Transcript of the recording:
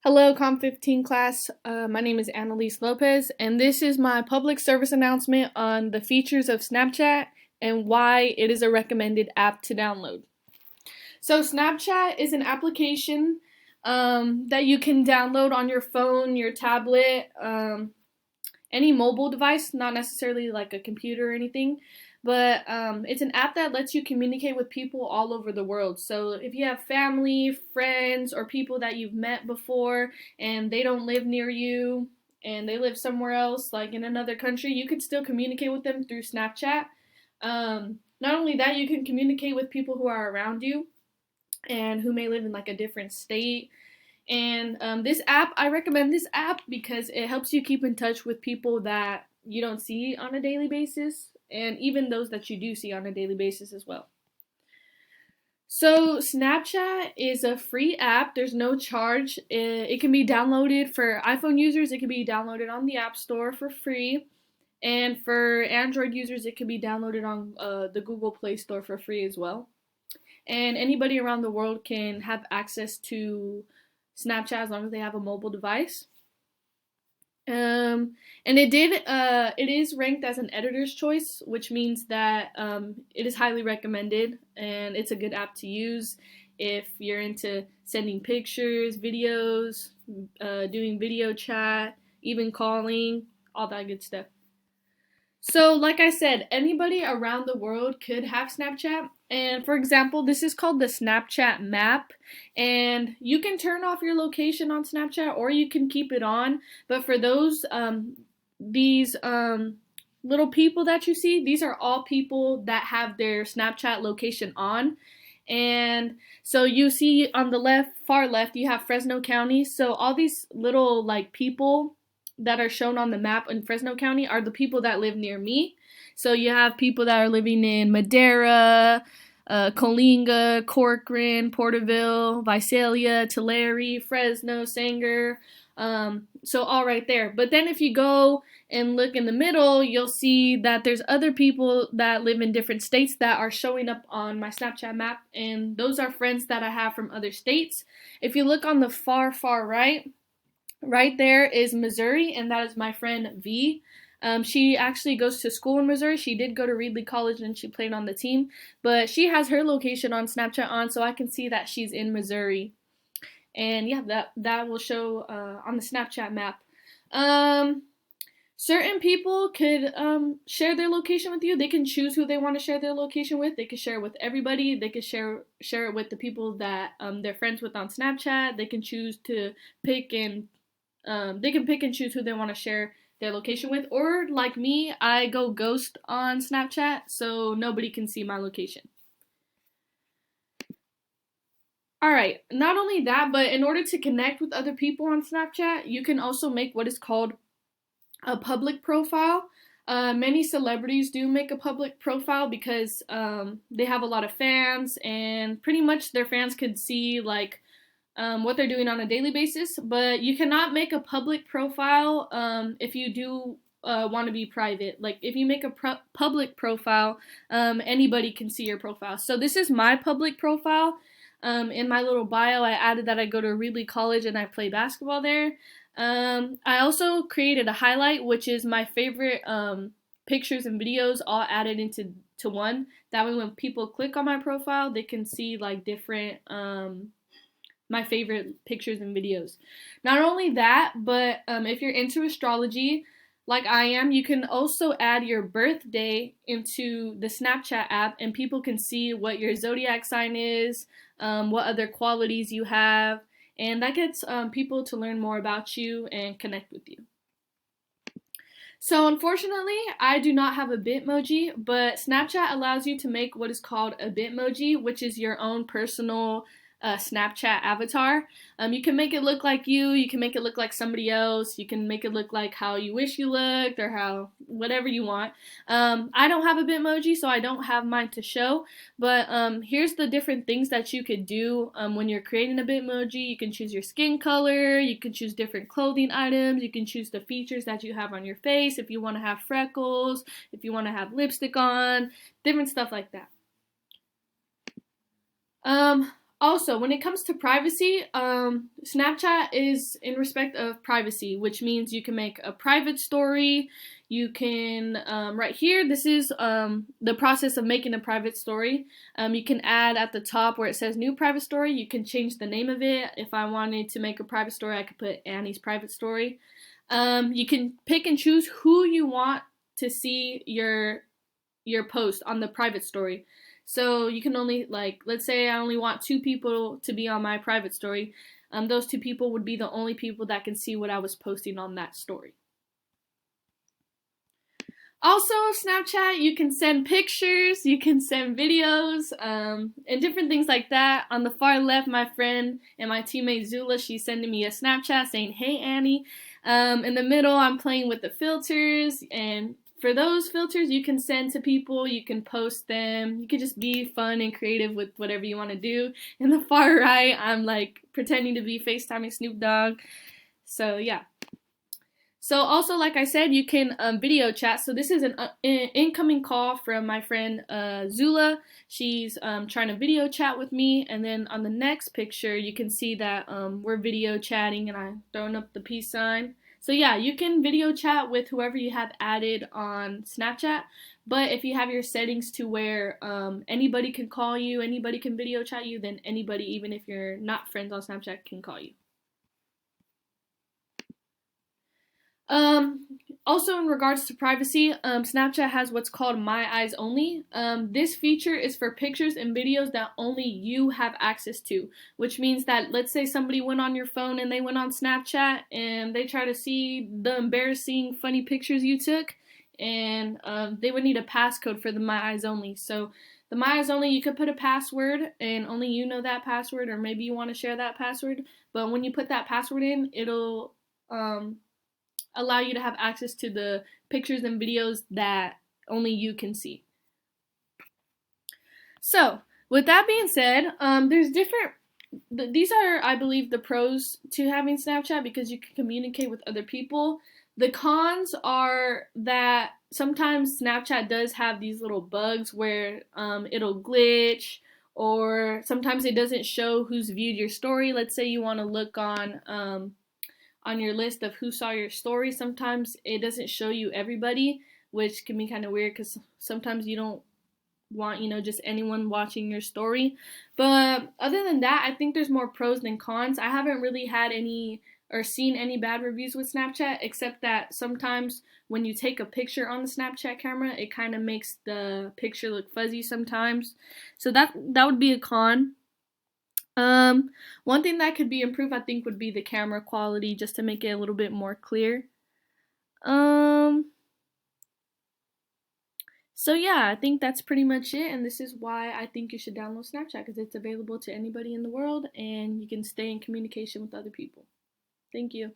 Hello, Com 15 class. My name is Annalise Lopez, and this is my public service announcement on the features of Snapchat and why it is a recommended app to download. So, Snapchat is an application that you can download on your phone, your tablet, any mobile device, not necessarily like a computer or anything, but it's an app that lets you communicate with people all over the world. So if you have family, friends, or people that you've met before and they don't live near you and they live somewhere else, like in another country, you can still communicate with them through Snapchat. Not only that, you can communicate with people who are around you and who may live in like a different state. And this app, I recommend this app because it helps you keep in touch with people that you don't see on a daily basis, and even those that you do see on a daily basis as well. So, Snapchat is a free app. There's no charge. It can be downloaded for iPhone users, it can be downloaded on the App Store for free. And for Android users, it can be downloaded on the Google Play Store for free as well. And anybody around the world can have access to Snapchat as long as they have a mobile device. And it is ranked as an editor's choice, which means that it is highly recommended and it's a good app to use if you're into sending pictures, videos, doing video chat, even calling, all that good stuff. So, like I said, anybody around the world could have Snapchat. And for example, this is called the Snapchat map. And you can turn off your location on Snapchat or you can keep it on. But for these little people that you see, these are all people that have their Snapchat location on. And so you see on the far left, you have Fresno County. So all these little like people that are shown on the map in Fresno County are the people that live near me. So you have people that are living in Madera, Coalinga, Corcoran, Porterville, Visalia, Tulare, Fresno, Sanger. So all right there. But then if you go and look in the middle, you'll see that there's other people that live in different states that are showing up on my Snapchat map, and those are friends that I have from other states. If you look on the far right there is Missouri, and that is my friend V. She actually goes to school in Missouri. She did go to Reedley College and she played on the team, but she has her location on Snapchat on, so I can see that she's in Missouri. And yeah, that will show on the Snapchat map. Certain people could share their location with you. They can choose who they want to share their location with. They could share it with everybody. They could share it with the people that they're friends with on Snapchat. They can choose to pick and they can pick and choose who they want to share their location with. Or like me, I go ghost on Snapchat, so nobody can see my location. Alright, not only that, but in order to connect with other people on Snapchat, you can also make what is called a public profile. Many celebrities do make a public profile because they have a lot of fans, and pretty much their fans could see like what they're doing on a daily basis. But you cannot make a public profile if you do want to be private. Like if you make a public profile, anybody can see your profile. So this is my public profile. In my little bio, I added that I go to Reedley College and I play basketball there. I also created a highlight, which is my favorite pictures and videos all added into one. That way when people click on my profile, they can see like different my favorite pictures and videos. Not only that, but if you're into astrology, like I am, you can also add your birthday into the Snapchat app, and people can see what your zodiac sign is, what other qualities you have, and that gets people to learn more about you and connect with you. So unfortunately, I do not have a Bitmoji, but Snapchat allows you to make what is called a Bitmoji, which is your own personal Snapchat avatar. You can make it look like you can make it look like somebody else, you can make it look like how you wish you looked or how whatever you want. I don't have a Bitmoji, so I don't have mine to show, but here's the different things that you could do when you're creating a Bitmoji. You can choose your skin color, you can choose different clothing items, you can choose the features that you have on your face, if you want to have freckles, if you want to have lipstick on, different stuff like that. Also, when it comes to privacy, Snapchat is in respect of privacy, which means you can make a private story. You can, right here, this is the process of making a private story. You can add at the top where it says new private story, you can change the name of it. If I wanted to make a private story, I could put Annie's private story. You can pick and choose who you want to see your post on the private story. So you can only, like, let's say I only want 2 people to be on my private story. Those 2 people would be the only people that can see what I was posting on that story. Also, Snapchat, you can send pictures, you can send videos, and different things like that. On the far left, my friend and my teammate Zula, she's sending me a Snapchat saying, "Hey Annie." In the middle, I'm playing with the filters, and for those filters, you can send to people, you can post them, you can just be fun and creative with whatever you want to do. In the far right, I'm like pretending to be FaceTiming Snoop Dogg. So yeah. So also, like I said, you can video chat. So this is an incoming call from my friend Zula. She's trying to video chat with me. And then on the next picture, you can see that we're video chatting and I'm throwing up the peace sign. So yeah, you can video chat with whoever you have added on Snapchat. But if you have your settings to where anybody can call you, anybody can video chat you, then anybody, even if you're not friends on Snapchat, can call you. Um, Also, in regards to privacy, Snapchat has what's called My Eyes Only. This feature is for pictures and videos that only you have access to, which means that, let's say somebody went on your phone and they went on Snapchat and they try to see the embarrassing, funny pictures you took, and they would need a passcode for the My Eyes Only. So the My Eyes Only, you could put a password and only you know that password, or maybe you want to share that password. But when you put that password in, it'll allow you to have access to the pictures and videos that only you can see. So, with that being said, there's different. These are, I believe, the pros to having Snapchat because you can communicate with other people. The cons are that sometimes Snapchat does have these little bugs where it'll glitch, or sometimes it doesn't show who's viewed your story. Let's say you want to look on your list of who saw your story. Sometimes it doesn't show you everybody, which can be kind of weird because sometimes you don't want, just anyone watching your story. But other than that, I think there's more pros than cons. I haven't really had any or seen any bad reviews with Snapchat, except that sometimes when you take a picture on the Snapchat camera, it kind of makes the picture look fuzzy sometimes. So that would be a con. One thing that could be improved, I think, would be the camera quality, just to make it a little bit more clear. So yeah, I think that's pretty much it, and this is why I think you should download Snapchat, because it's available to anybody in the world, and you can stay in communication with other people. Thank you.